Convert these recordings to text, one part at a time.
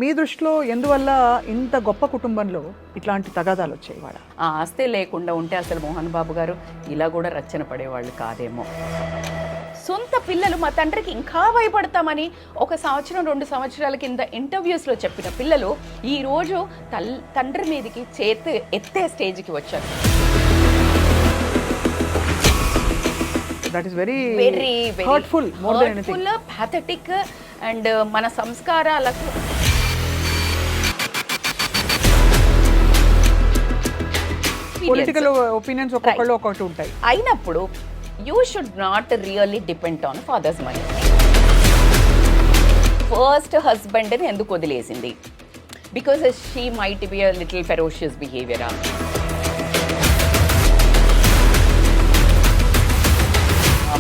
మీ దృష్టిలో ఎందువల్ల ఇంత గొప్ప కుటుంబంలో ఇట్లాంటి తగాదాలు వచ్చాయి వాళ్ళ? ఆ ఆస్తే లేకుండా ఉంటే అసలు మోహన్ బాబు గారు ఇలా కూడా రచ్చన పడేవాళ్ళు కాదేమో. సొంత పిల్లలు మా తండ్రికి ఇంకా భయపడతామని 1 సంవత్సరం 2 సంవత్సరాల కింద ఇంటర్వ్యూస్లో చెప్పిన పిల్లలు ఈరోజు తండ్రి మీదకి చేతి ఎత్తే స్టేజ్కి వచ్చారు. That is very very hurtful, more than anything, pathetic. And మన సంస్కారాలకు పొలిటికల్ ఒపీనియన్స్ ఒక్కొక్కళ్ళు ఒక్కొక్కటి ఉంటాయి. అయినప్పుడు you should not really depend on father's money. First హస్బెండ్ని ఎందుకు వదిలేసింది? Because she might be a little ferocious behaviour.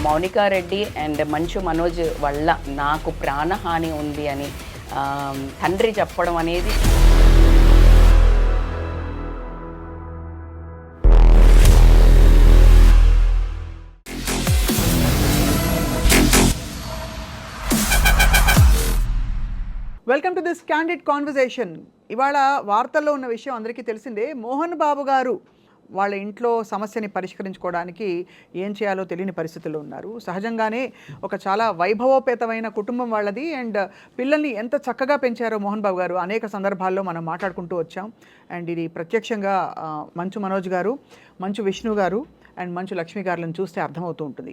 Mounika Reddy and Manchu Manoj వల్ల నాకు ప్రాణహాని ఉంది అని తండ్రి చెప్పడం అనేది welcome to this candid conversation. ఇవాళ వార్తల్లో ఉన్న విషయం అందరికీ తెలిసిందే. మోహన్ బాబు గారు వాళ్ళ ఇంట్లో సమస్యని పరిష్కరించుకోవడానికి ఏం చేయాలో తెలియని పరిస్థితుల్లో ఉన్నారు. సహజంగానే ఒక చాలా వైభవోపేతమైన కుటుంబం వాళ్ళది. అండ్ పిల్లల్ని ఎంత చక్కగా పెంచారో మోహన్ బాబు గారు అనేక సందర్భాల్లో మనం మాట్లాడుకుంటూ వచ్చాం. అండ్ ఇది ప్రత్యక్షంగా మంచు మనోజ్ గారు, మంచు విష్ణు గారు అండ్ మంచు లక్ష్మి గారులను చూస్తే అర్థమవుతూ ఉంటుంది.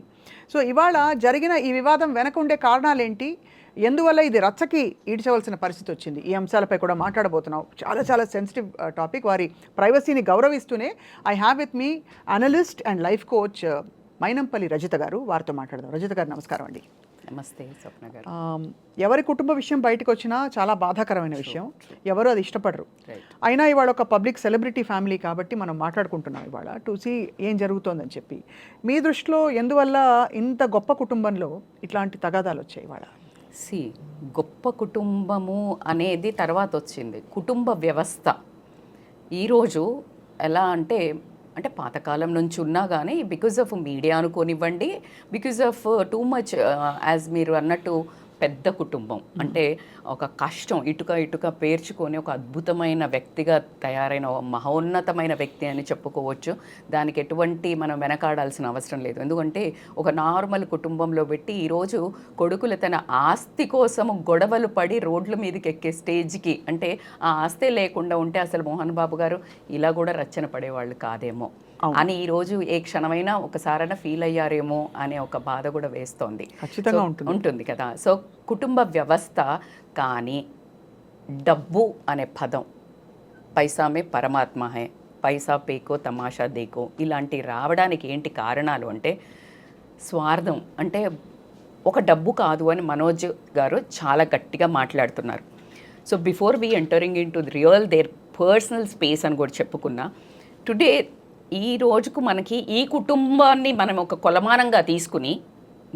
సో ఇవాళ జరిగిన ఈ వివాదం వెనక ఉండే కారణాలేంటి, ఎందువల్ల ఇది రచ్చకి ఈడ్చవలసిన పరిస్థితి వచ్చింది, ఈ అంశాలపై కూడా మాట్లాడబోతున్నాం. చాలా చాలా సెన్సిటివ్ టాపిక్. వారి ప్రైవసీని గౌరవిస్తూనే I have with me analyst and life coach Mynampally Rajitha garu. వారితో మాట్లాడదాం. రజిత గారు నమస్కారం అండి. నమస్తే స్వప్న గారు. ఎవరి కుటుంబ విషయం బయటకు వచ్చినా చాలా బాధాకరమైన విషయం, ఎవరు అది ఇష్టపడరు. అయినా ఇవాళ ఒక పబ్లిక్ సెలబ్రిటీ ఫ్యామిలీ కాబట్టి మనం మాట్లాడుకుంటున్నాం ఇవాళ టు సీ ఏం జరుగుతోందని చెప్పి. మీ దృష్టిలో ఎందువల్ల ఇంత గొప్ప కుటుంబంలో ఇట్లాంటి తగాదాలు వచ్చాయి ఇవాళ? గొప్ప కుటుంబము అనేది తర్వాత వచ్చింది. కుటుంబ వ్యవస్థ ఈరోజు ఎలా అంటే పాతకాలం నుంచి ఉన్నా కానీ బికాజ్ ఆఫ్ మీడియా అనుకోనివ్వండి, because of too much as మీరు అన్నట్టు పెద్ద కుటుంబం అంటే ఒక కష్టం ఇటుక పేర్చుకొని ఒక అద్భుతమైన వ్యక్తిగా తయారైన మహోన్నతమైన వ్యక్తి అని చెప్పుకోవచ్చు. దానికి ఎటువంటి మనం వెనకాడాల్సిన అవసరం లేదు. ఎందుకంటే ఒక నార్మల్ కుటుంబంలో పెట్టి ఈరోజు కొడుకులు తన ఆస్తి కోసం గొడవలు పడి రోడ్ల మీదకి ఎక్కే స్టేజ్కి, అంటే ఆ ఆస్తి లేకుండా ఉంటే అసలు మోహన్ బాబు గారు ఇలా కూడా రచ్చన పడేవాళ్ళు కాదేమో అని ఈరోజు ఏ క్షణమైనా ఒకసారైనా ఫీల్ అయ్యారేమో అనే ఒక బాధ కూడా వేస్తోంది. ఉంటుంది కదా. సో కుటుంబ వ్యవస్థ కానీ డబ్బు అనే పదం, పైసామే పరమాత్మ హై, పైసా పేకో తమాషా దేకో, ఇలాంటి రావడానికి ఏంటి కారణాలు అంటే స్వార్థం. అంటే ఒక డబ్బు కాదు అని మనోజ్ గారు చాలా గట్టిగా మాట్లాడుతున్నారు. So before we entering into real their personal space అని కూడా చెప్పుకున్నా, టుడే ఈ రోజుకు మనకి ఈ కుటుంబాన్ని మనం ఒక కొలమానంగా తీసుకుని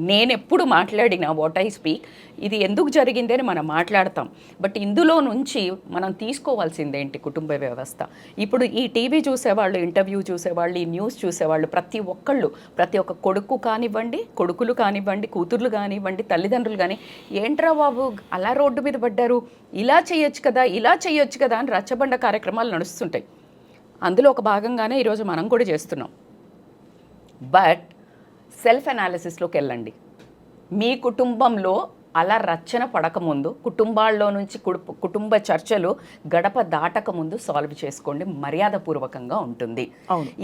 నేను ఎప్పుడు మాట్లాడినా వాట్ ఐ స్పీక్ ఇది ఎందుకు జరిగింది అని మనం మాట్లాడతాం. బట్ ఇందులో నుంచి మనం తీసుకోవాల్సిందేంటి కుటుంబ వ్యవస్థ. ఇప్పుడు ఈ టీవీ చూసేవాళ్ళు, ఇంటర్వ్యూ చూసేవాళ్ళు, ఈ న్యూస్ చూసేవాళ్ళు ప్రతి ఒక్క కొడుకులు కానివ్వండి, కూతుర్లు కానివ్వండి, తల్లిదండ్రులు కానీ ఏంట్రా బాబు అలా రోడ్డు మీద పడ్డారు, ఇలా చేయొచ్చు కదా అని రచ్చబండ కార్యక్రమాలు నడుస్తుంటాయి. అందులో ఒక భాగంగానే ఈరోజు మనం కూడా చేస్తున్నాం. బట్ సెల్ఫ్ అనాలిసిస్లోకి వెళ్ళండి. మీ కుటుంబంలో అలా రచ్చన పడకముందు, కుటుంబాల్లో నుంచి కుటుంబ చర్చలు గడప దాటకముందు సాల్వ్ చేసుకోండి, మర్యాదపూర్వకంగా ఉంటుంది.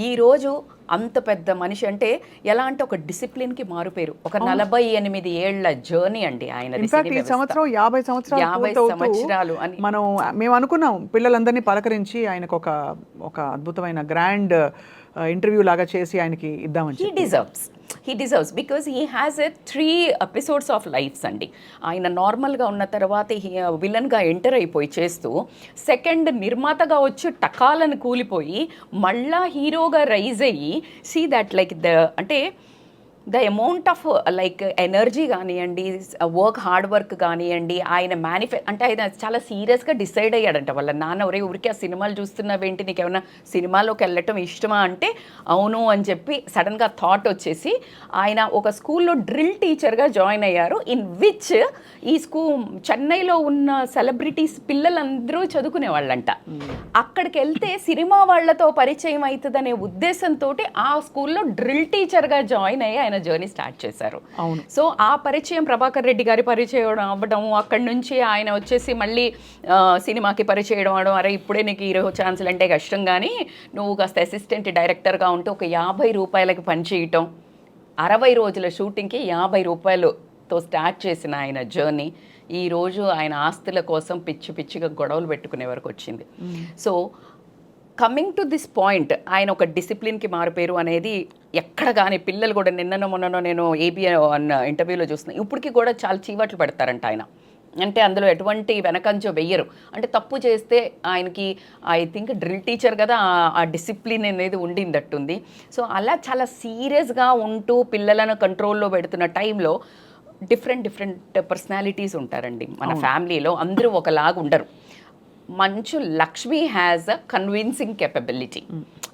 ఈరోజు అంత పెద్ద మనిషి అంటే ఎలా అంటే ఒక డిసిప్లిన్కి మారుపేరు. ఒక 48 ఏళ్ల జర్నీ అండి ఆయన. 50 సంవత్సరాలు అని మేము అనుకున్నాం. పిల్లలందరినీ పలకరించి ఆయనకు ఒక అద్భుతమైన గ్రాండ్ ఇంటర్వ్యూ లాగా చేసి ఆయనకి ఇద్దామని. He deserves because he has 3 episodes of lives అండి. ఆయన నార్మల్గా ఉన్న తర్వాత విలన్గా ఎంటర్ అయిపోయి చేస్తూ సెకండ్ నిర్మాతగా వచ్చి టకాలను కూలిపోయి మళ్ళా హీరోగా రైజ్ అయ్యి సీ దట్ లైక్ అంటే the amount of like energy కానివ్వండి, వర్క్ హార్డ్ వర్క్ కానివ్వండి, ఆయన అంటే ఆయన చాలా సీరియస్గా డిసైడ్ అయ్యాడంట. వాళ్ళ నాన్న ఒరే ఊరికి ఆ సినిమాలు చూస్తున్నావేంటి, నీకు ఏమైనా సినిమాలోకి వెళ్ళటం ఇష్టమా అంటే అవును అని చెప్పి సడన్గా థాట్ వచ్చేసి ఆయన ఒక స్కూల్లో డ్రిల్ టీచర్గా జాయిన్ అయ్యారు. ఇన్ విచ్ ఈ చెన్నైలో ఉన్న సెలబ్రిటీస్ పిల్లలందరూ చదువుకునే వాళ్ళంట. అక్కడికి వెళ్తే సినిమా వాళ్ళతో పరిచయం అవుతుందనే ఉద్దేశంతో ఆ స్కూల్లో డ్రిల్ టీచర్గా జాయిన్ అయ్యి ఆయన జర్నీ స్టార్ట్ చేశారు. సో ఆ పరిచయం ప్రభాకర్ రెడ్డి గారి పరిచయం అవ్వడం, అక్కడి నుంచి ఆయన వచ్చేసి మళ్ళీ సినిమాకి పరిచయం అవడం, అరే ఇప్పుడే నీకు హీరో ఛాన్సులు అంటే కష్టం కానీ నువ్వు కాస్త అసిస్టెంట్ డైరెక్టర్గా ఉంటే ఒక 50 రూపాయలకి పనిచేయటం, 60 రోజుల షూటింగ్కి 50 రూపాయలతో స్టార్ట్ చేసిన ఆయన జర్నీ ఈరోజు ఆయన ఆస్తుల కోసం పిచ్చిగా గొడవలు పెట్టుకునే వరకు వచ్చింది. So coming to this point, ఆయన ఒక డిసిప్లిన్కి మారిపోయారు అనేది ఎక్కడ కానీ పిల్లలు కూడా నిన్ననో మొన్ననో నేను ఏబిఎన్ అన్న ఇంటర్వ్యూలో చూస్తున్నాను, ఇప్పటికీ కూడా చాలా చీవాట్లు పెడతారంట ఆయన. అంటే అందులో ఎటువంటి వెనకంచో వెయ్యరు. అంటే తప్పు చేస్తే ఆయనకి ఐ థింక్ డ్రిల్ టీచర్ కదా ఆ డిసిప్లిన్ అనేది ఉండిందట్టుంది. సో అలా చాలా సీరియస్గా ఉంటూ పిల్లలను కంట్రోల్లో పెడుతున్న టైంలో డిఫరెంట్ పర్సనాలిటీస్ ఉంటారండి మన ఫ్యామిలీలో. అందరూ ఒకలాగా ఉండరు. Manchu Lakshmi has a convincing capability.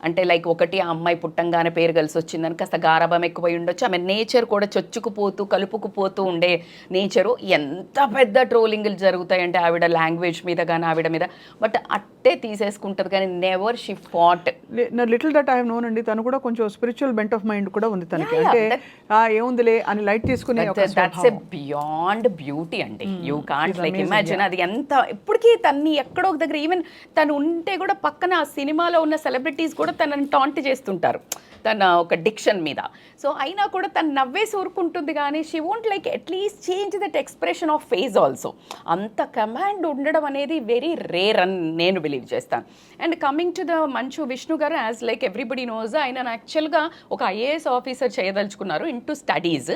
అంటే లైక్ ఒకటి ఆ అమ్మాయి పుట్టంగానే పేరు కలిసి వచ్చిందని కాస్త గారాభం ఎక్కువై ఉండొచ్చు. ఆమె నేచర్ కూడా చొచ్చుకుపోతూ కలుపుకుపోతూ ఉండే నేచరు. ఎంత పెద్ద ట్రోలింగ్లు జరుగుతాయంటే ఆవిడ లాంగ్వేజ్ మీద కానీ ఆవిడ మీద, బట్ అట్టే తీసేసుకుంటుంది కానీ never she fought. Little that I have known అండి. తను కూడా కొంచెం స్పిరిచువల్ బెంట్ ఆఫ్ మైండ్ కూడా ఉంది తనకి. అంటే ఏముందిలే అని లైట్ తీసుకునే దట్స్ ఎ బియాండ్ బ్యూటీ అండి. You can't like imagine. అది ఎంత ఇప్పటికీ తన్ని ఎక్కడో ఒక దగ్గర ఈవెన్ తను ఉంటే కూడా పక్కన ఆ సినిమాలో ఉన్న సెలబ్రిటీస్ కూడా తనని టాంట్ చేస్తుంటారు తన ఒక డిక్షన్ మీద. సో అయినా కూడా తను నవ్వేసి ఊరుకుంటుంది కానీ she won't like at least change that expression of face also. అంత కమాండ్ ఉండడం అనేది వెరీ రేర్ అని నేను బిలీవ్ చేస్తాను. And coming to the Manchu Vishnu గారు, యాజ్ లైక్ ఎవ్రీబడి నోస్, ఆయన యాక్చువల్గా ఒక ఐఏఎస్ ఆఫీసర్ చేయదలుచుకున్నారు ఇంటూ స్టడీస్.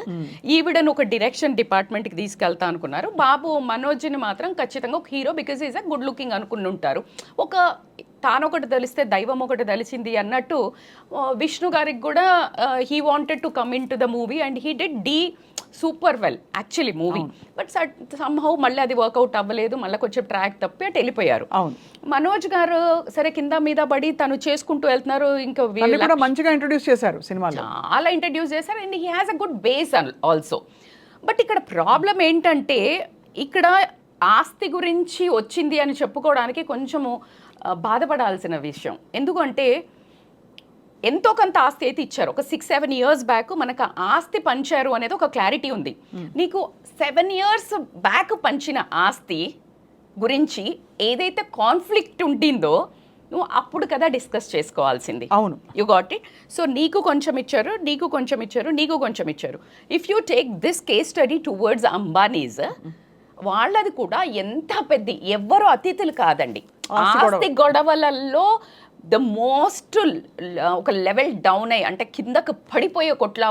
ఈవిడను ఒక డైరెక్షన్ డిపార్ట్మెంట్కి తీసుకెళ్తా అనుకున్నారు. బాబు మనోజ్ని మాత్రం ఖచ్చితంగా ఒక hero because is a good looking అనుకుని ఉంటారు. ఒక తానొకటి తెలిస్తే దైవం ఒకటి తెలిసింది అన్నట్టు విష్ణు గారికి కూడా he wanted to come in to the movie and he did super well actually movie. But somehow మళ్ళీ అది వర్కౌట్ అవ్వలేదు, మళ్ళీ కొంచెం ట్రాక్ తప్పి అటు వెళ్ళిపోయారు. మనోజ్ గారు సరే కింద మీద పడి తను చేసుకుంటూ వెళ్తున్నారు. ఇంకా మంచిగా ఇంట్రొడ్యూస్ చేశారు సినిమాలో, చాలా ఇంట్రడ్యూస్ చేశారు and he has a good base also. But ఇక్కడ ప్రాబ్లం ఏంటంటే ఇక్కడ ఆస్తి గురించి వచ్చింది అని చెప్పుకోవడానికి కొంచెము బాధపడాల్సిన విషయం. ఎందుకంటే ఎంతో కొంత ఆస్తి అయితే ఇచ్చారు. ఒక 6-7 years బ్యాక్ మనకు ఆస్తి పంచారు అనేది ఒక క్లారిటీ ఉంది. నీకు 7 years బ్యాక్ పంచిన ఆస్తి గురించి ఏదైతే కాన్ఫ్లిక్ట్ ఉండిందో నువ్వు అప్పుడు కదా డిస్కస్ చేసుకోవాల్సింది. అవును, యు గాట్ ఇట్. సో నీకు కొంచెం ఇచ్చారు, నీకు కొంచెం ఇచ్చారు, నీకు కొంచెం ఇచ్చారు. If you take this case study towards Ambanis, వాళ్ళది కూడా ఎంత పెద్ద, ఎవ్వరు అతిథులు కాదండి. ఆస్తి గొడవలలో ద మోస్ట్ ఒక లెవెల్ డౌన్ అయ్యి అంటే కిందకు పడిపోయే కొట్ల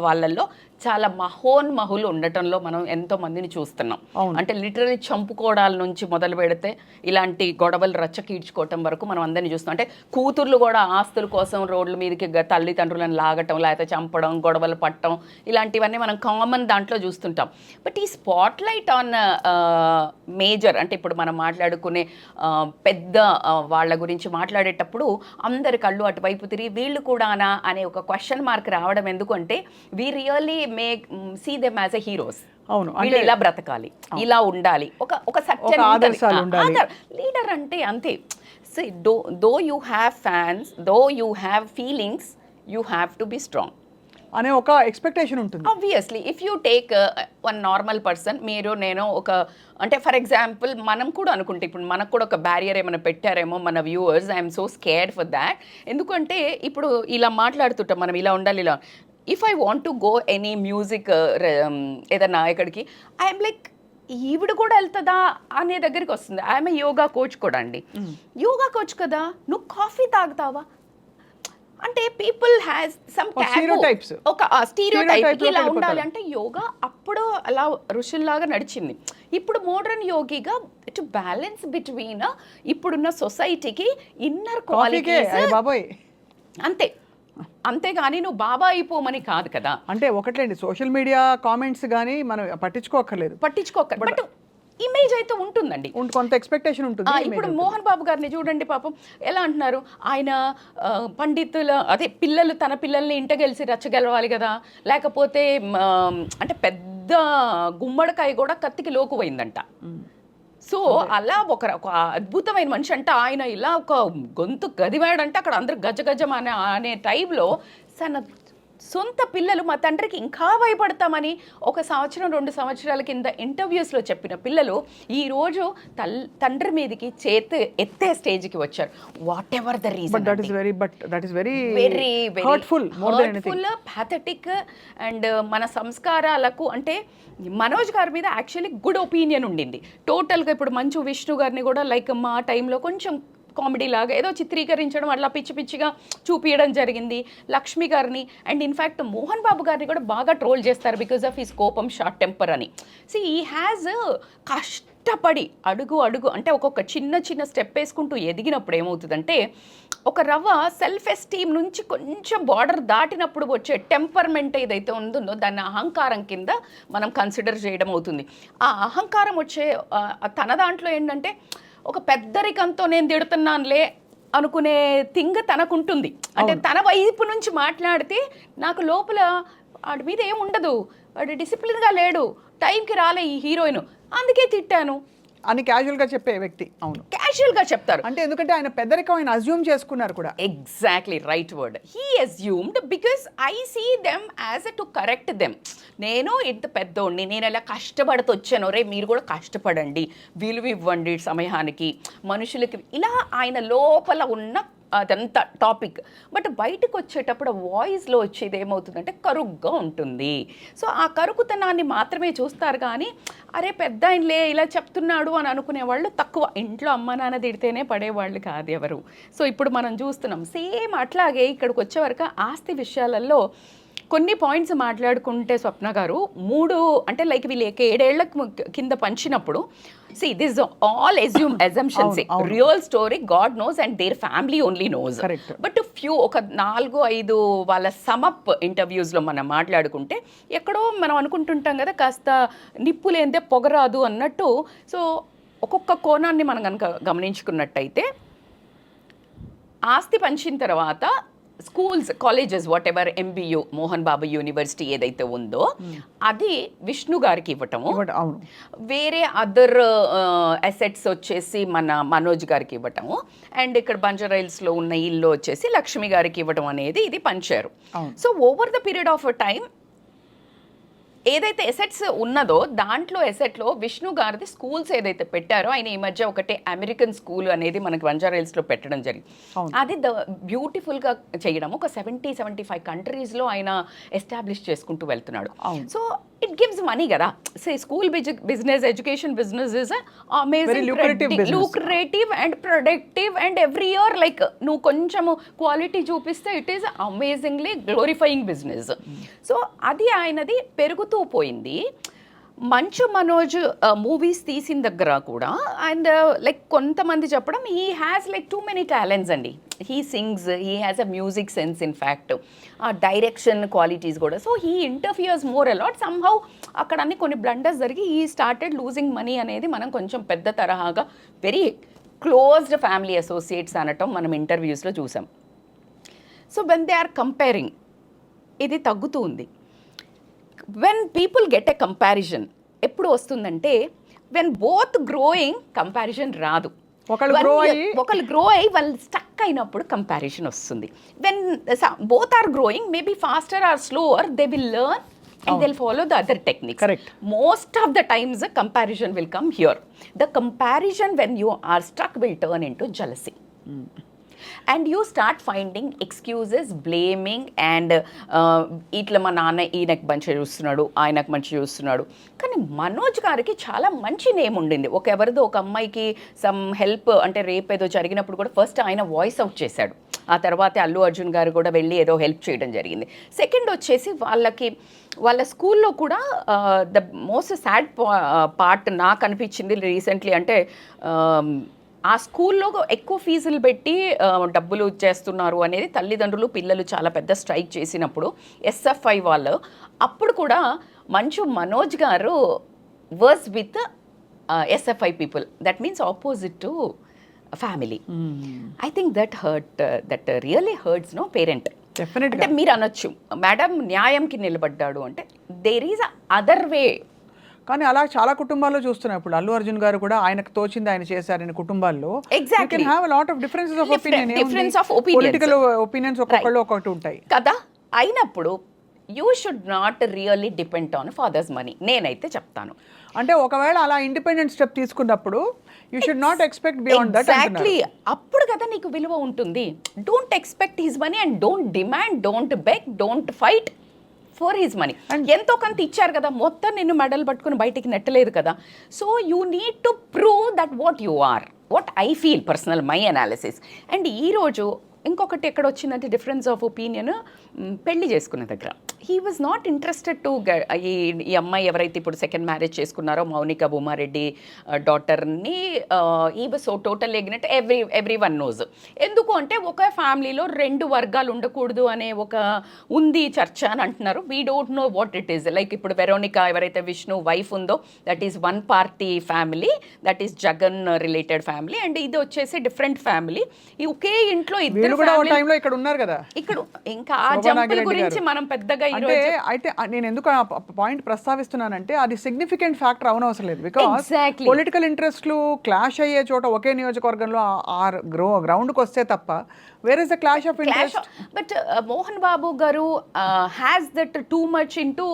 వాళ్ళల్లో చాలా మహోన్మహులు ఉండటంలో మనం ఎంతో మందిని చూస్తున్నాం. అంటే లిటరలీ చంపుకోవడాల నుంచి మొదలు పెడితే ఇలాంటి గొడవలు రచ్చకీడ్చుకోవటం వరకు మనం అందరినీ చూస్తాం. అంటే కూతుర్లు కూడా ఆస్తుల కోసం రోడ్ల మీదకి తల్లిదండ్రులను లాగటం, లేకపోతే చంపడం, గొడవలు పట్టడం, ఇలాంటివన్నీ మనం కామన్ దాంట్లో చూస్తుంటాం. బట్ ఈ స్పాట్ లైట్ ఆన్ మేజర్ అంటే ఇప్పుడు మనం మాట్లాడుకునే పెద్ద వాళ్ళ గురించి మాట్లాడేటప్పుడు అందరి కళ్ళు అటువైపు తిరిగి వీళ్ళు కూడానా అనే ఒక క్వశ్చన్ మార్క్ రావడం ఎందుకంటే we really make see them as a heroes. అవును, వీళ్ళు ఇలా బ్రతకాలి, ఇలా ఉండాలి, ఒక సత్యం లీడర్ అంటే అంతే. So though you have fans, though you have feelings, you have to be strong అనే ఒక ఎక్స్పెక్టేషన్ ఉంటుంది. Obviously if you take one normal person, మీరు నేను ఒక అంటే ఫర్ ఎగ్జాంపుల్ మనం కూడా అనుకుంటే ఇప్పుడు మనకు కూడా ఒక బ్యారియర్ ఏమైనా పెట్టారేమో మన viewers, I'm so scared for that. ఎందుకంటే ఇప్పుడు ఇలా మాట్లాడుతుంటాం మనం ఇలా ఉండాలి ఇలా. If I want to go any music ఏదన్నా ఎక్కడికి, ఐఎమ్ లైక్ ఈవిడ కూడా వెళ్తుందా అనే దగ్గరికి వస్తుంది. ఐఎమ్ యోగా కోచ్ కూడా అండి. యోగా కోచ్ కదా, నువ్వు కాఫీ తాగుతావా అంటే పీపుల్ హ్యాస్ సమ్ ఒక స్టీరియోటైప్ ఇలా ఉండాలి. అంటే యోగా అప్పుడు అలా ఋషుల్లాగా నడిచింది. ఇప్పుడు మోడర్న్ యోగిగా టు బ్యాలెన్స్ బిట్వీన్ ఇప్పుడున్న సొసైటీకి ఇన్నర్ క్వాలిటీస్ అంతే. అంతేగాని నువ్వు బాబా అయిపోమని కాదు కదా. అంటే ఒకట్లేండి, సోషల్ మీడియా కామెంట్స్ కానీ మనం పట్టించుకోకర్లేదు, బట్ ఇమేజ్ అయితే ఉంటుందండి, కొంత ఎక్స్పెక్టేషన్ ఉంటుంది. ఇప్పుడు మోహన్ బాబు గారిని చూడండి పాపం ఎలా అంటున్నారు, ఆయన పండితుల అదే పిల్లలు తన పిల్లల్ని ఇంటగెలిసి రచ్చగలవాలి కదా, లేకపోతే అంటే పెద్ద గుమ్మడికాయ కూడా కత్తికి లోకుపోయిందంట. సో అలా ఒక అద్భుతమైన మనిషి అంట ఆయన, ఇలా ఒక గొంతు గదివాడంటే అక్కడ అందరు గజగజం అనే టైంలో తన సొంత పిల్లలు మా తండ్రికి ఇంకా భయపడతామని 1 సంవత్సరం 2 సంవత్సరాల కింద ఇంటర్వ్యూస్లో చెప్పిన పిల్లలు ఈరోజు తండ్రి మీదకి చేతి ఎత్తే స్టేజ్కి వచ్చారు. What ever the reason, very hurtful, pathetic. And మన సంస్కారాలకు అంటే మనోజ్ గారి మీద యాక్చువల్లీ గుడ్ ఒపీనియన్ ఉండింది టోటల్గా. ఇప్పుడు మంచు విష్ణు గారిని కూడా లైక్ మా టైంలో కొంచెం కామెడీ లాగా ఏదో చిత్రీకరించడం అట్లా పిచ్చి పిచ్చిగా చూపించడం జరిగింది. లక్ష్మి గారిని అండ్ ఇన్ఫ్యాక్ట్ మోహన్ బాబు గారిని కూడా బాగా ట్రోల్ చేస్తారు బికాజ్ ఆఫ్ హిస్ కోపం, షార్ట్ టెంపర్ అని. ఈ హ్యాజ్ కష్టపడి అడుగు అంటే ఒక్కొక్క చిన్న స్టెప్ వేసుకుంటూ ఎదిగినప్పుడు ఏమవుతుందంటే ఒక రవ్వ సెల్ఫ్ ఎస్టీమ్ నుంచి కొంచెం బార్డర్ దాటినప్పుడు వచ్చే టెంపర్మెంట్ ఏదైతే ఉందో దాన్ని అహంకారం కింద మనం కన్సిడర్ చేయడం అవుతుంది. ఆ అహంకారం వచ్చే తన దాంట్లో ఏంటంటే ఒక పెద్దరికంతో నేను తిడుతున్నానులే అనుకునే థింగ్ తనకుంటుంది. అంటే తన వైపు నుంచి మాట్లాడితే నాకు లోపల వాడి మీద ఏం ఉండదు, వాడు డిసిప్లిన్గా లేడు, టైంకి రాలే ఈ హీరోయిన్, అందుకే తిట్టాను అని క్యాజువల్గా చెప్పే వ్యక్తి. అవును, క్యాజువల్గా చెప్తారు. అంటే ఎందుకంటే ఆయన పెద్దరికం ఆయన అజ్యూమ్ చేసుకున్నారు కూడా. Exactly right word, he assumed because I see them as to correct them. నేను ఇంత పెద్దోడిని, నేను ఎలా కష్టపడుతూ వచ్చాను, రే మీరు కూడా కష్టపడండి, విలువ ఇవ్వండి సమయానికి మనుషులకి, ఇలా ఆయన లోపల ఉన్న అదంతా టాపిక్. బట్ బయటకు వచ్చేటప్పుడు వాయిస్లో వచ్చేది ఏమవుతుందంటే కరుగ్గా ఉంటుంది. సో ఆ కరుకుతనాన్ని మాత్రమే చూస్తారు కానీ అరే పెద్ద ఆయనలే ఇలా చెప్తున్నాడు అని అనుకునే వాళ్ళు తక్కువ. ఇంట్లో అమ్మ నాన్న తిడితేనే పడేవాళ్ళు కాదు ఎవరు. సో ఇప్పుడు మనం చూస్తున్నాం సేమ్ అట్లాగే ఇక్కడికి వచ్చేవరకు ఆస్తి విషయాలలో కొన్ని పాయింట్స్ మాట్లాడుకుంటే స్వప్న గారు 3 అంటే లైక్ వీళ్ళు 7 ఏళ్ల కింద పంచినప్పుడు this all assumptions, real story God knows and their family only knows. But few ఒక 4-5 వాళ్ళ సమప్ ఇంటర్వ్యూస్లో మనం మాట్లాడుకుంటే ఎక్కడో మనం అనుకుంటుంటాం కదా కాస్త నిప్పు లేనిదే పొగరాదు అన్నట్టు. సో ఒక్కొక్క కోణాన్ని మనం కనుక గమనించుకున్నట్టయితే ఆస్తి పంచిన తర్వాత schools, colleges, what ever MBU Mohan Babu university ఏదైతే ఉందో అది విష్ణు గారికి ఇవ్వటము, వేరే అదర్ అసెట్స్ వచ్చేసి మన మనోజ్ గారికి ఇవ్వటము, అండ్ ఇక్కడ బంజారాహిల్స్లో ఉన్న ఇల్లు వచ్చేసి లక్ష్మి గారికి ఇవ్వటం అనేది ఇది పంచారు. So over the period of time ఏదైతే ఎసెట్స్ ఉన్నదో దాంట్లో ఎసెట్లో విష్ణు గారిది స్కూల్స్ ఏదైతే పెట్టారో, ఆయన ఈ మధ్య ఒకటి అమెరికన్ స్కూల్ అనేది మనకి బంజారాహిల్స్లో పెట్టడం జరిగింది. అది బ్యూటిఫుల్గా చేయడం ఒక 70-75 కంట్రీస్లో ఆయన ఎస్టాబ్లిష్ చేసుకుంటూ వెళ్తున్నాడు. సో ఇట్ గివ్స్ మనీ కదా. School business, education business is amazing, lucrative and productive and every year like నువ్వు కొంచెము క్వాలిటీ చూపిస్తే it is amazingly glorifying business. So అది ఆయనది పెరుగుతూ పోయింది. మంచు మనోజ్ మూవీస్ తీసిన దగ్గర కూడా అండ్ లైక్ కొంతమంది చెప్పడం he has like too many talents అండి. He sings, he has a music sense, in fact ఆ డైరెక్షన్ క్వాలిటీస్ కూడా. So he interferes more a lot. Somehow అక్కడ అన్ని కొన్ని బ్లండర్స్ జరిగి హీ స్టార్టెడ్ లూజింగ్ మనీ అనేది మనం కొంచెం పెద్ద తరహాగా వెరీ క్లోజ్డ్ ఫ్యామిలీ అసోసియేట్స్ అనటం మనం ఇంటర్వ్యూస్లో చూసాం. So when they are comparing ఇది తగ్గుతూ ఉంది. When people get a comparison ఎప్పుడు వస్తుందంటే వెన్ బోత్ గ్రోయింగ్ కంపారిజన్ రాదు. ఒకళ్ళు గ్రో అయ్యి వాళ్ళు స్టక్ అయినప్పుడు కంపారిజన్ వస్తుంది. When both are growing maybe faster or slower they will learn and they'll follow the other techniques. Correct. Most of the times the comparison will come here. The comparison when you are stuck will turn into jealousy. And you start finding excuses, blaming and ఇట్లా మా నాన్న ఈయనకు మంచిగా చూస్తున్నాడు, ఆయనకు మంచిగా చూస్తున్నాడు. కానీ మనోజ్ గారికి చాలా మంచి నేమ్ ఉండింది. ఎవరిదో ఒక అమ్మాయికి సమ్ హెల్ప్ అంటే రేపు ఏదో జరిగినప్పుడు కూడా ఫస్ట్ ఆయన వాయిస్ అవుట్ చేశాడు. ఆ తర్వాత అల్లు అర్జున్ గారు కూడా వెళ్ళి ఏదో హెల్ప్ చేయడం జరిగింది. సెకండ్ వచ్చేసి వాళ్ళ స్కూల్లో కూడా ద మోస్ట్ సాడ్ పార్ట్ నాకు అనిపించింది రీసెంట్లీ అంటే ఆ స్కూల్లో ఎక్కువ ఫీజులు పెట్టి డబ్బులు చేస్తున్నారు అనేది తల్లిదండ్రులు పిల్లలు చాలా పెద్ద స్ట్రైక్ చేసినప్పుడు ఎస్ఎఫ్ఐ వాళ్ళు అప్పుడు కూడా మంచు మనోజ్ గారు worse with SFI people, that means opposite to family. I think that really hurts no parent. అంటే మీరు అనొచ్చు మేడం న్యాయంకి నిలబడ్డాడు అంటే దేర్ ఈజ్ అదర్ వే. కానీ అలా చాలా కుటుంబాల్లో చూస్తున్నాం. ఇప్పుడు అల్లు అర్జున్ గారు కూడా ఆయనకు తోచింది ఆయన చేశారని కుటుంబాల్లో Exactly. Difference of opinions. Political opinions ఒక్కొక్కళ్ళు ఒక్కొక్కటి ఉంటాయి కదా. అయినప్పుడు you should not really depend on father's money, నేనైతే చెప్తాను. అంటే ఒకవేళ అలా ఇండిపెండెంట్ స్టెప్ తీసుకున్నప్పుడు you should not expect beyond that. Exactly, అప్పుడు కదా నీకు విలువ ఉంటుంది. Don't expect his money and don't demand, don't beg, don't fight for his money. ఎంతో కొంత ఇచ్చారు కదా, మొత్తం నిన్ను మెడల్ పట్టుకుని బయటికి నెట్టలేదు కదా. So you need to prove that what you are, what I feel personal, my analysis. And ఈరోజు ఇంకొకటి ఎక్కడ వచ్చిందంటే డిఫరెన్స్ ఆఫ్ ఒపీనియన్, పెళ్లి చేసుకున్న దగ్గర he was not interested to ఈ అమ్మాయి ఎవరైతే ఇప్పుడు సెకండ్ మ్యారేజ్ చేసుకున్నారో మౌనిక భూమారెడ్డి డాటర్ని, ఈ వాజ్ సో టోటల్ ఎగ్నెట్, ఎవ్రీ వన్ నోజ్. ఎందుకు అంటే ఒక ఫ్యామిలీలో రెండు వర్గాలు ఉండకూడదు అనే ఒక ఉంది చర్చ అని అంటున్నారు. We don't know what it is. Like ఇప్పుడు వెరోనికా ఎవరైతే విష్ణు వైఫ్ ఉందో that is one party family, that is Jagan related family. And ఇది వచ్చేసి డిఫరెంట్ ఫ్యామిలీ. ఈ ఒకే ఇంట్లో ఇద్దరు ఇక్కడ ఉన్నారు కదా. ఇక్కడ ఇంకా ఆ జంపుల గురించి మనం పెద్దగా అంటే అయితే నేను ఎందుకు ఆ పాయింట్ ప్రస్తావిస్తున్నానంటే అది సిగ్నిఫికెంట్ ఫ్యాక్టర్ అవనవసరం లేదు. బికాస్ పొలిటికల్ ఇంట్రెస్ట్లు క్లాష్ అయ్యే చోట ఒకే నియోజకవర్గంలో ఆ గ్రౌండ్కి వస్తే తప్ప where is the clash of interest. But Mohan Babu garu has that too much into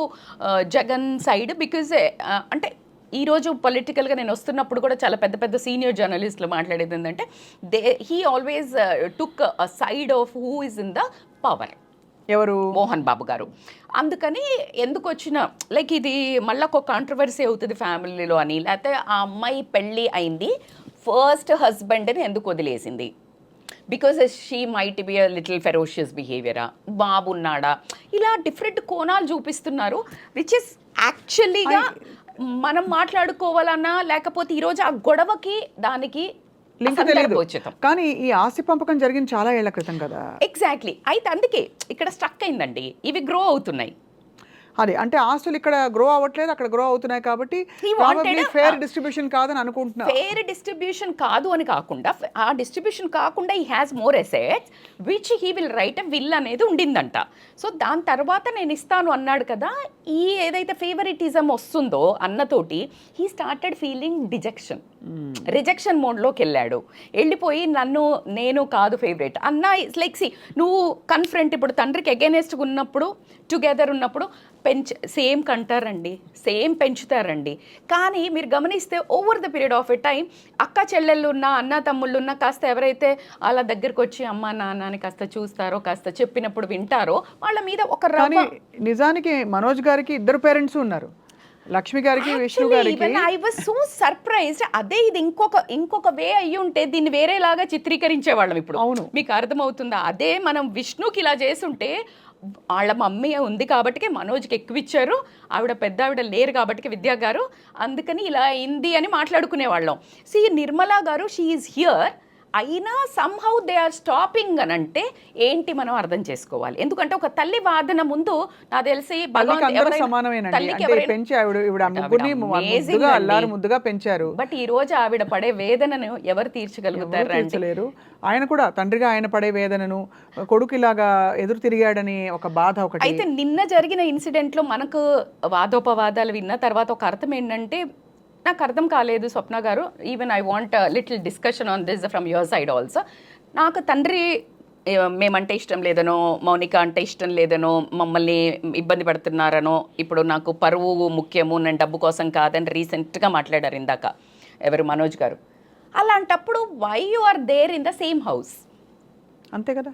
Jagan side. Because అంటే ఈరోజు పొలిటికల్గా నేను వస్తున్నప్పుడు కూడా చాలా పెద్ద పెద్ద సీనియర్ జర్నలిస్టులు మాట్లాడేది ఏంటంటే he always took a side of who is in the power. ఎవరు? మోహన్ బాబు గారు. అందుకని ఎందుకు వచ్చిన లైక్ ఇది మళ్ళీ ఒక కాంట్రవర్సీ అవుతుంది ఫ్యామిలీలో అని, లేకపోతే ఆ అమ్మాయి పెళ్ళి అయింది ఫస్ట్ హస్బెండ్ని ఎందుకు వదిలేసింది, because she might be a little ferocious బిహేవియరా, బాబు ఉన్నాడా, ఇలా డిఫరెంట్ కోణాలు చూపిస్తున్నారు. విచ్ ఇస్ యాక్చువల్లీగా మనం మాట్లాడుకోవాలన్నా లేకపోతే ఈరోజు ఆ గొడవకి దానికి లింక్ తెలియదు. కానీ ఈ ఆస్తి పంపకం జరిగింది చాలా ఏళ్ల క్రితం కదా. ఎగ్జాక్ట్లీ. అయితే అందుకే ఇక్కడ స్ట్రక్ అయిందండి. ఇవి గ్రో అవుతున్నాయి. అదే అంటే ఆస్తులు ఇక్కడ గ్రో అవ్వట్లేదు, అక్కడ గ్రో అవుతున్నాయి. కాబట్టి ఫేర్ డిస్ట్రిబ్యూషన్ కాదని అనుకుంటున్నా. ఫేర్ డిస్ట్రిబ్యూషన్ కాదు అని కాకుండా, ఆ డిస్ట్రిబ్యూషన్ కాకుండా ఈ has more assets which he will write a will అనేది ఉండిందంట. సో దాని తర్వాత నేను ఇస్తాను అన్నాడు కదా. ఈ ఏదైతే ఫేవరిటిజం వస్తుందో అన్నతోటి హీ స్టార్టెడ్ ఫీలింగ్ రిజెక్షన్ మోడ్లోకి వెళ్ళాడు. వెళ్ళిపోయి నేను కాదు ఫేవరెట్ అన్న. లైక్ సి నువ్వు కన్ఫ్రంట్, ఇప్పుడు తండ్రికి అగైనెస్ట్గా ఉన్నప్పుడు టుగెదర్ ఉన్నప్పుడు సేమ్ కంటారండి, సేమ్ పెంచుతారండి. కానీ మీరు గమనిస్తే over the period of a time అక్క చెల్లెళ్ళు ఉన్న, అన్న తమ్ముళ్ళు ఉన్న, కాస్త ఎవరైతే వాళ్ళ దగ్గరకు వచ్చి అమ్మ నాన్నని కాస్త చూస్తారో, కాస్త చెప్పినప్పుడు వింటారో, వాళ్ళ మీద ఒక నిజానికి మనోజ్ గారికి ఇద్దరు పేరెంట్స్ ఉన్నారు, లక్ష్మి గారికి, విష్ణు గారికి. I was so surprised. అదే ఇది ఇంకొక వే అయ్యి ఉంటే దీన్ని వేరేలాగా చిత్రీకరించేవాళ్ళం. ఇప్పుడు అవును, మీకు అర్థమవుతుందా? అదే మనం విష్ణుకి ఇలా చేసుంటే వాళ్ళ మమ్మీ ఉంది కాబట్టి మనోజ్కి ఎక్కువ ఇచ్చారు, ఆవిడ పెద్ద ఆవిడ లేరు కాబట్టి విద్యా గారు, అందుకని ఇలా అయింది అని మాట్లాడుకునేవాళ్ళం. సి నిర్మలా గారు షీ ఈజ్ హియర్, అయినా సమ్హౌ దే ఆర్ స్టాపింగ్ అని అంటే ఏంటి మనం అర్థం చేసుకోవాలి. ఎందుకంటే ఒక తల్లి వాదన ముందు నాకు తెలిసి ముద్దుగా పెంచారు. బట్ ఈ రోజు ఆవిడ పడే వేదనను ఎవరు తీర్చగలుగుతారు? ఆయన కూడా తండ్రిగా ఆయన పడే వేదనను, కొడుకు ఇలాగా ఎదురు తిరిగాడని ఒక బాధ ఒకటి. అయితే నిన్న జరిగిన ఇన్సిడెంట్లో మనకు వాదోపవాదాలు విన్న తర్వాత ఒక అర్థం ఏంటంటే, నాకు అర్థం కాలేదు స్వప్న గారు, even I want little discussion on this from your side also. నాకు తండ్రి మేమంటే ఇష్టం లేదనో, మౌనిక అంటే ఇష్టం లేదనో, మమ్మల్ని ఇబ్బంది పడుతున్నారనో, ఇప్పుడు నాకు పరువు ముఖ్యము, నేను డబ్బు కోసం కాదని రీసెంట్గా మాట్లాడారు ఇందాక ఎవరు, మనోజ్ గారు. అలాంటప్పుడు why you are there in the same house? అంతే కదా,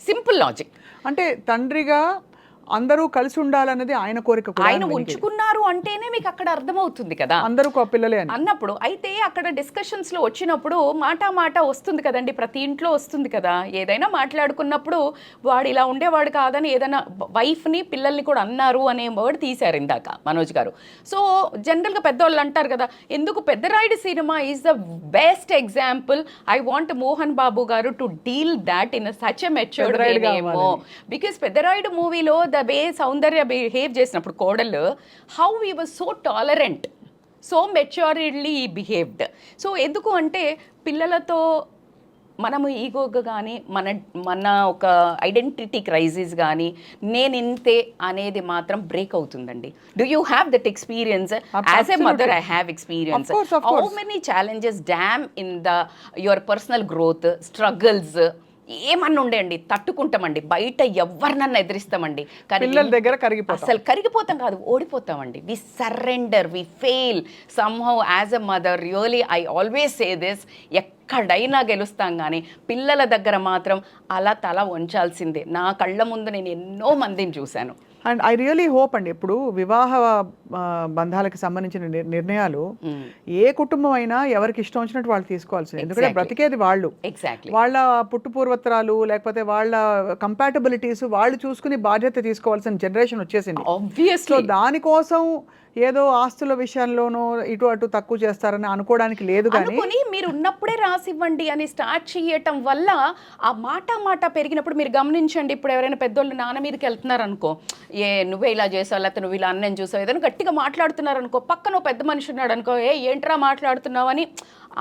సింపుల్ లాజిక్. అంటే తండ్రిగా అందరూ కలిసి ఉండాలన్నది ఆయన కోరిక కూడా ఆయన ఉంచుకున్నారు అంటేనే మీకు అక్కడ అర్థమవుతుంది కదా అందరూ పిల్లలే అని అన్నప్పుడు. అయితే అక్కడ డిస్కషన్స్ లో వచ్చినప్పుడు మాట వస్తుంది కదండి, ప్రతి ఇంట్లో వస్తుంది కదా. ఏదైనా మాట్లాడుకున్నప్పుడు వాడు ఇలా ఉండేవాడు కాదని ఏదైనా వైఫ్ ని పిల్లల్ని కూడా అన్నారు అనే వర్డ్ తీశారు ఇందాక మనోజ్ గారు. సో జనరల్ గా పెద్దవాళ్ళు అంటారు కదా, ఎందుకు Peddarayudu cinema is the best example. I want Mohan Babu garu to deal that in such a matured వేనేమో. బికాస్ పెద్దరాయుడు మూవీలో ద వే సౌందర్య బిహేవ్ చేసినప్పుడు కోడలు, how he was so tolerant, so maturedly behaved. So ఎందుకు అంటే పిల్లలతో మనము ఈగోగా కానీ మన ఒక ఐడెంటిటీ క్రైసిస్ కానీ నేను ఇంతే అనేది మాత్రం బ్రేక్ అవుతుందండి. Do you have that experience? As a mother I have experience. How many challenges dam in your personal growth struggles ఏమన్నా ఉండేయండి, తట్టుకుంటామండి. బయట ఎవరినన్నా ఎదిరిస్తామండి, కానీ పిల్లల దగ్గర అసలు కరిగిపోతాం కాదు, ఓడిపోతామండి. We surrender, we fail somehow as a mother. Really I always say this, ఎక్కడైనా గెలుస్తాం కానీ పిల్లల దగ్గర మాత్రం అలా తల వంచాల్సిందే. నా కళ్ళ ముందు నేను ఎన్నో మందిని చూశాను. అండ్ ఐ రియలీ హోప్ అండి, ఇప్పుడు వివాహ బంధాలకు సంబంధించిన నిర్ణయాలు ఏ కుటుంబం అయినా ఎవరికి ఇష్టం వచ్చినట్టు వాళ్ళు తీసుకోవాల్సింది. ఎందుకంటే బ్రతికేది వాళ్ళు, వాళ్ళ పుట్టు పూర్వత్రాలు లేకపోతే వాళ్ళ కంపాటబిలిటీస్ వాళ్ళు చూసుకుని బాధ్యత తీసుకోవాల్సిన జనరేషన్ వచ్చేసింది. ఆబ్వియస్లీ దానికోసం ఏదో ఆస్తుల విషయంలోనూ ఇటు అటు తక్కువ చేస్తారని అనుకోవడానికి లేదు. కానీ మీరు ఉన్నప్పుడే రాసివ్వండి అని స్టార్ట్ చేయటం వల్ల ఆ మాట పెరిగినప్పుడు మీరు గమనించండి. ఇప్పుడు ఎవరైనా పెద్దోళ్ళు నాన్న మీదకి వెళ్తున్నారు అనుకో, నువ్వే ఇలా చేసావు లేకపోతే నువ్వు ఇలా అన్నం చూసావు, ఏదైనా గట్టిగా మాట్లాడుతున్నారు అనుకో, పక్కన పెద్ద మనిషి ఉన్నాడు అనుకో, ఏంట్రా మాట్లాడుతున్నావు అని.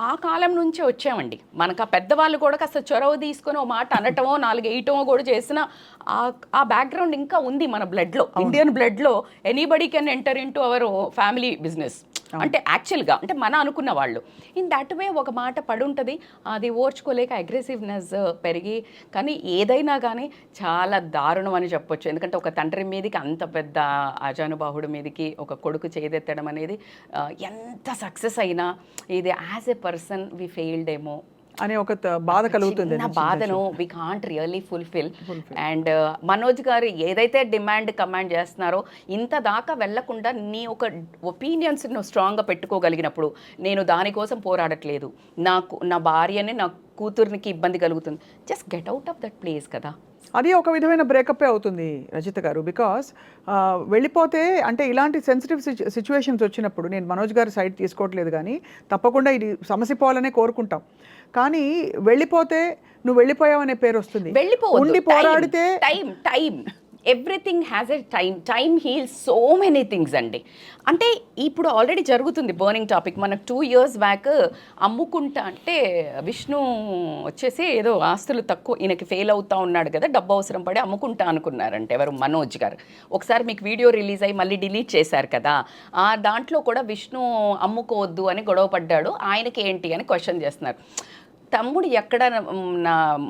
ఆ కాలం నుంచే వచ్చామండి. మనకు ఆ పెద్దవాళ్ళు కూడా కాస్త చొరవ తీసుకొని ఓ మాట అనటమో 4 వేయటమో కూడా చేసిన ఆ బ్యాక్గ్రౌండ్ ఇంకా ఉంది మన బ్లడ్లో, ఇండియన్ బ్లడ్లో. Anybody can enter in to our family business. అంటే యాక్చువల్గా అంటే మన అనుకున్న వాళ్ళు ఇన్ దట్ వే ఒక మాట పడుంటుంది, అది ఓర్చుకోలేక అగ్రెసివ్నెస్ పెరిగి. కానీ ఏదైనా కానీ చాలా దారుణం అని చెప్పొచ్చు. ఎందుకంటే ఒక తండ్రి మీదకి అంత పెద్ద ఆజానుబాహుడి మీదకి ఒక కొడుకు చేదెత్తడం అనేది ఎంత సక్సెస్ అయినా ఇది as a person we failed ఏమో అనే ఒక బాధ కలుగుతుంది. నా బాధను we can't really fulfil. And Manoj గారు ఏదైతే డిమాండ్ కమాండ్ చేస్తున్నారో ఇంత దాకా వెళ్లకుండా నీ ఒక ఒపీనియన్స్ నువ్వు స్ట్రాంగ్గా పెట్టుకోగలిగినప్పుడు, నేను దానికోసం పోరాడట్లేదు, నా భార్యని నా కూతుర్నికి ఇబ్బంది కలుగుతుంది, just get out of that place కదా. అది ఒక విధమైన బ్రేకప్పే అవుతుంది రజిత గారు. బికాస్ వెళ్ళిపోతే అంటే ఇలాంటి సెన్సిటివ్ సిచ్యువేషన్స్ వచ్చినప్పుడు నేను మనోజ్ గారి సైడ్ తీసుకోవట్లేదు, కానీ తప్పకుండా ఇది సమస్య పోవాలనే కోరుకుంటాం. కానీ వెళ్ళిపోతే నువ్వు వెళ్ళిపోయావనే పేరు వస్తుంది. ఉండి పోరాడితే time everything has a time heels so many things అండి. అంటే ఇప్పుడు ఆల్రెడీ జరుగుతుంది బర్నింగ్ టాపిక్. మనకు 2 years బ్యాక్ అమ్ముకుంటా అంటే విష్ణు వచ్చేసి ఏదో ఆస్తులు తక్కువ, ఈయనకి ఫెయిల్ అవుతా ఉన్నాడు కదా, డబ్బు అవసరం పడి అమ్ముకుంటా అనుకున్నారంటే ఎవరు, మనోజ్ గారు. ఒకసారి మీకు వీడియో రిలీజ్ అయ్యి మళ్ళీ డిలీట్ చేశారు కదా, ఆ దాంట్లో కూడా విష్ణు అమ్ముకోవద్దు అని గొడవ పడ్డాడు. ఆయనకి ఏంటి అని క్వశ్చన్ చేస్తున్నారు. తమ్ముడు ఎక్కడ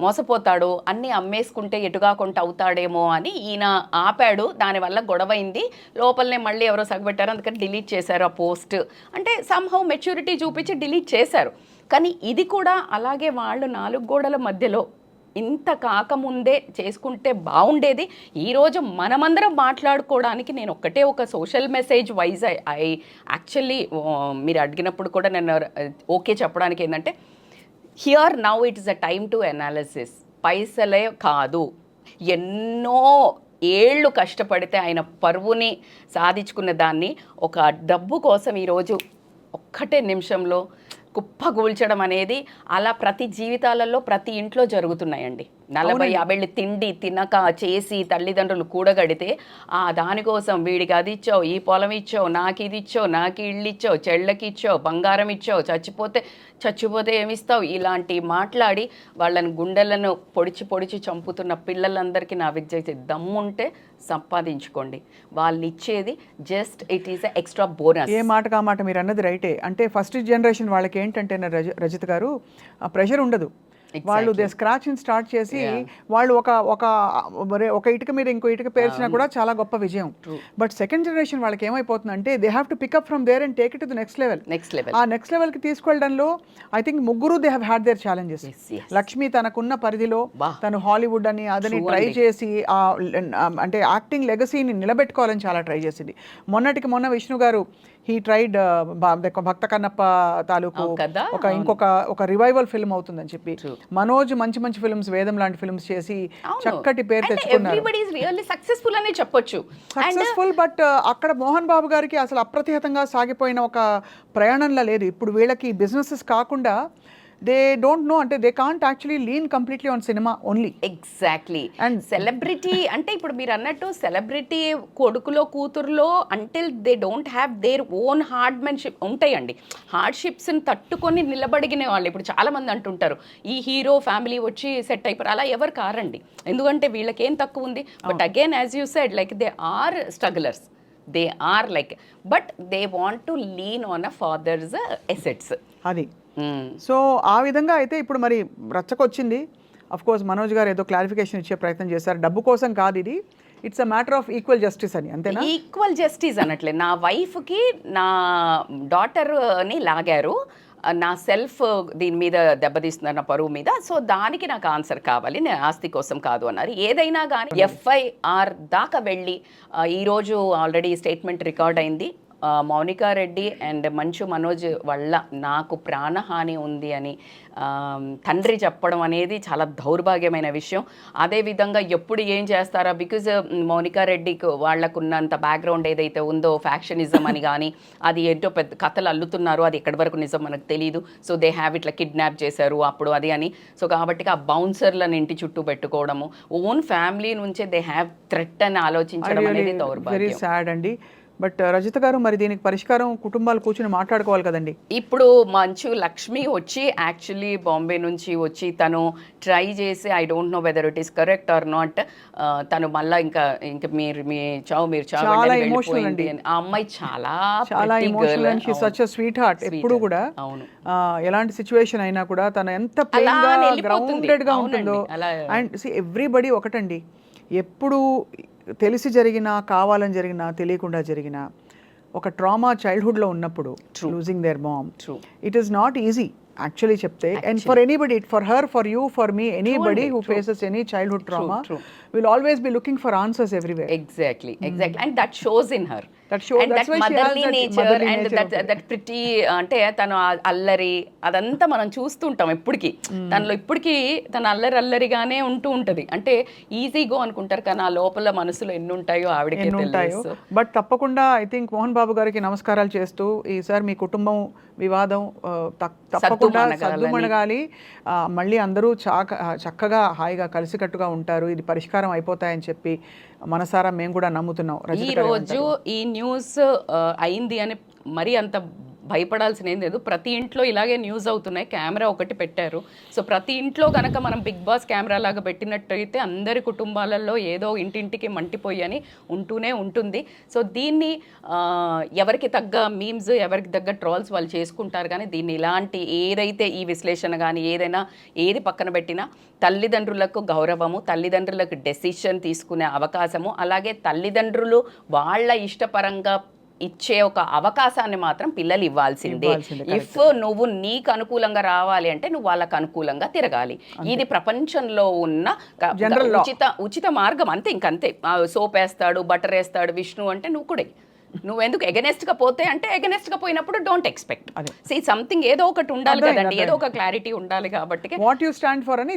మోసపోతాడో, అన్నీ అమ్మేసుకుంటే ఎటుగా కొంట అవుతాడేమో అని ఈయన ఆపాడు. దానివల్ల గొడవైంది, లోపలనే మళ్ళీ ఎవరో సగబెట్టారు, అందుకని డిలీట్ చేశారు ఆ పోస్ట్. అంటే సమ్హౌ మెచ్యూరిటీ చూపించి డిలీట్ చేశారు. కానీ ఇది కూడా అలాగే వాళ్ళు 4 గోడల మధ్యలో ఇంత కాకముందే చేసుకుంటే బాగుండేది. ఈరోజు మనమందరం మాట్లాడుకోవడానికి నేను ఒక social message wise I actually మీరు అడిగినప్పుడు కూడా నేను ఓకే చెప్పడానికి ఏంటంటే, here now it is a time to analysis. పైసలే కాదు, ఎన్నో ఏళ్ళు కష్టపడితే ఆయన పరువుని సాధించుకున్న దాన్ని ఒక డబ్బు కోసం ఈరోజు ఒక్కటే నిమిషంలో కుప్పగూల్చడం అనేది అలా ప్రతి జీవితాలలో ప్రతి ఇంట్లో జరుగుతున్నాయండి. 40-50 తిండి తినక చేసి తల్లిదండ్రులు కూడగడితే దానికోసం వీడికి అది ఇచ్చావు, ఈ పొలం ఇచ్చావు, నాకు ఇది ఇచ్చావు, నాకు ఇళ్ళు ఇచ్చావు, చెళ్ళకి ఇచ్చావు, బంగారం ఇచ్చావు, చచ్చిపోతే ఏమిస్తావు, ఇలాంటి మాట్లాడి వాళ్ళని గుండెలను పొడిచి చంపుతున్న పిల్లలందరికీ నా విజ్ఞప్తి, దమ్ముంటే సంపాదించుకోండి. వాళ్ళు ఇచ్చేది just it is extra bonus. ఏ మాట కా మాట మీరు అన్నది రైటే. అంటే ఫస్ట్ జనరేషన్ వాళ్ళకి ఏంటంటే రజిత గారు ఆ ప్రెషర్ ఉండదు. వాళ్ళు దే స్క్రాచ్ స్టార్ట్ చేసి వాళ్ళు ఒక ఇటుక మీద ఇంకో ఇటుక పేర్చినా కూడా చాలా గొప్ప విజయం. బట్ సెకండ్ జనరేషన్ వాళ్ళకి ఏమైపోతుందంటే they have to pick up from there and take it to the next level. ఆ నెక్స్ట్ లెవెల్ కి తీసుకెళ్ళడంలో ఐ థింక్ ముగ్గురు they have had their challenges. Lakshmi తనకున్న పరిధిలో తను హాలీవుడ్ అని అదని ట్రై చేసి అంటే యాక్టింగ్ లెగసీని నిలబెట్టుకోవాలని చాలా ట్రై చేసింది. మొన్న విష్ణు గారు హీ ట్రైడ్ భక్త కన్నప్ప తాలూకు ఒక రివైవల్ ఫిల్మ్ అవుతుందని చెప్పి, మనోజ్ మంచి మంచి ఫిల్మ్స్ వేదం లాంటి ఫిల్మ్స్ చేసి చక్కటి పేరు తెచ్చుకున్నారు. సక్సెస్ఫుల్. బట్ అక్కడ మోహన్ బాబు గారికి అసలు అప్రతిహతంగా సాగిపోయిన ఒక ప్రయాణంలో లేదు. ఇప్పుడు వీళ్ళకి బిజినెసెస్ కాకుండా దే డోంట్ నో, అంటే they can't actually lean completely on cinema only. Exactly. And celebrity అంటే ఇప్పుడు మీరు అన్నట్టు సెలబ్రిటీ కొడుకులో కూతురులో until they don't have their own hardship ఉంటాయండి. హార్డ్షిప్స్ని తట్టుకొని నిలబడిగిన వాళ్ళు ఇప్పుడు చాలా మంది అంటుంటారు ఈ హీరో ఫ్యామిలీ వచ్చి సెట్ అయిపోయారు. అలా ఎవరు కారండి, ఎందుకంటే వీళ్ళకి ఏం తక్కువ ఉంది. But again as you said like they are strugglers, they are like, but they want to lean on a father's assets. అది సో ఆ విధంగా అయితే ఇప్పుడు మరి రచ్చకొచ్చింది. అఫ్ కోర్స్ మనోజ్ గారు ఏదో క్లారిఫికేషన్ ఇచ్చే ప్రయత్నం చేశారు, డబ్బు కోసం కాదు ఇది, it's a matter of equal justice అని. అంతేనా? ఈక్వల్ జస్టిస్ అనట్లే, నా వైఫ్కి నా డాటర్ని లాగారు, నా సెల్ఫ్ దీని మీద దెబ్బతీస్తున్నారు, నా పరువు మీద, సో దానికి నాకు ఆన్సర్ కావాలి, నేను ఆస్తి కోసం కాదు అన్నారు. ఏదైనా కానీ FIR దాకా వెళ్ళి ఈరోజు ఆల్రెడీ స్టేట్మెంట్ రికార్డ్ అయింది. మౌనికా రెడ్డి అండ్ మంచు మనోజ్ వల్ల నాకు ప్రాణహాని ఉంది అని తండ్రి చెప్పడం అనేది చాలా దౌర్భాగ్యమైన విషయం. అదేవిధంగా ఎప్పుడు ఏం చేస్తారా, బికాజ్ మౌనికా రెడ్డికి వాళ్ళకున్నంత బ్యాక్గ్రౌండ్ ఏదైతే ఉందో ఫ్యాక్షనిజం అని కానీ అది ఏంటో పెద్ద కథలు అల్లుతున్నారు, అది ఎక్కడి వరకు నిజం మనకు తెలియదు. సో దే హ్యావ్ ఇట్లా కిడ్నాప్ చేశారు అప్పుడు అది అని. సో కాబట్టి ఆ బౌన్సర్లను ఇంటి చుట్టూ పెట్టుకోవడము, ఓన్ ఫ్యామిలీ నుంచే దే హ్యావ్ థ్రెట్ అని ఆలోచించడం అనేది దౌర్భాగ్యం. వెరీ సాడ్ అండి. బట్ రజిత గారు, మరి దీనికి పరిష్కారం కుటుంబాలు కూర్చుని మాట్లాడుకోవాలి కదండి. ఇప్పుడు మంచు లక్ష్మి వచ్చి యాక్చువల్లీ బాంబే నుంచి వచ్చి తను ట్రై చేసి, I don't know whether it is correct or not, తను మళ్ళీ ఇంకా మీ చావు వెళ్ళిపోయింది అని. ఆ అమ్మాయి చాలా emotional and she such a sweet heart. ఎప్పుడు కూడా ఎలాంటి సిచ్యువేషన్ అయినా కూడా తను ఎంత ప్లెయిన్ గా గ్రౌండెడ్ గా ఉంటుందో. అండ్ ఎవ్రీబడి ఒకటండి, ఎప్పుడు తెలిసి జరిగినా కావాలని జరిగినా తెలియకుండా జరిగిన ఒక ట్రామా చైల్డ్హుడ్లో ఉన్నప్పుడు losing their mom, it is not easy actually చెప్తే. And for anybody, for her, for you, for me, anybody who faces any childhood trauma will always be looking for answers everywhere. Exactly. And that shows in her. That's that motherly nature and that pretty అంటే తను అల్లరి అదంతా మనం చూస్తుంటాం ఎప్పటికీ. తనలో ఇప్పటికీ తన అల్లరిగానే ఉంటది. అంటే ఈజీ గో అనుకుంటారు కానీ ఆ లోపల మనసులో ఎన్ని ఉంటాయో ఆవిడకే తెలుసు. బట్ తప్పకుండా ఐ థింక్ మోహన్ బాబు గారికి నమస్కారాలు చేస్తూ, ఈసారి మీ కుటుంబం వివాదం తప్పకుండా సద్దుమణగాలి, మళ్ళీ అందరూ చక్కగా హాయిగా కలిసికట్టుగా ఉంటారు, ఇది పరిష్కారం అయిపోతాయని చెప్పి మనసారా మేము కూడా నమ్ముతున్నాం. ఈ రోజు ఈ న్యూస్ అయింది అని మరీ అంత భయపడాల్సిన ఏం లేదు. ప్రతి ఇంట్లో ఇలాగే న్యూస్ అవుతున్నాయి, కెమెరా ఒకటి పెట్టారు. సో ప్రతి ఇంట్లో కనుక మనం బిగ్ బాస్ కెమెరా లాగా పెట్టినట్టయితే అందరి కుటుంబాలలో ఏదో ఇంటింటికి మంటిపోయి అని ఉంటూనే ఉంటుంది. సో దీన్ని ఎవరికి తగ్గ మీమ్స్, ఎవరికి తగ్గ ట్రోల్స్ వాళ్ళు చేసుకుంటారు. కానీ దీన్ని ఇలాంటి ఏదైతే ఈ విశ్లేషణ కానీ ఏదైనా ఏది పక్కన పెట్టినా తల్లిదండ్రులకు గౌరవము, తల్లిదండ్రులకు డెసిషన్ తీసుకునే అవకాశము, అలాగే తల్లిదండ్రులు వాళ్ళ ఇష్టపరంగా ఇచ్చే ఒక అవకాశాన్ని మాత్రం పిల్లలు ఇవ్వాల్సిందే. ఇఫ్ నువ్వు నీకు అనుకూలంగా రావాలి అంటే నువ్వు వాళ్ళకు అనుకూలంగా తిరగాలి. ఇది ప్రపంచంలో ఉన్న ఉచిత మార్గం. అంతే, ఇంకంతే. సోప్ వేస్తాడు, బటర్ వేస్తాడు విష్ణు అంటే నువ్వు కూడా నువ్వెందుకు ఎగనెస్ట్ గా పోతే అంటే ఎగనెస్ట్ గా పోయినప్పుడు డోంట్ ఎక్స్పెక్ట్. సీ సంథింగ్ ఏదో ఒకటి ఉండాలి కదండి, ఏదో ఒక క్లారిటీ ఉండాలి. కాబట్టి వాట్ యు స్టాండ్ ఫర్ అని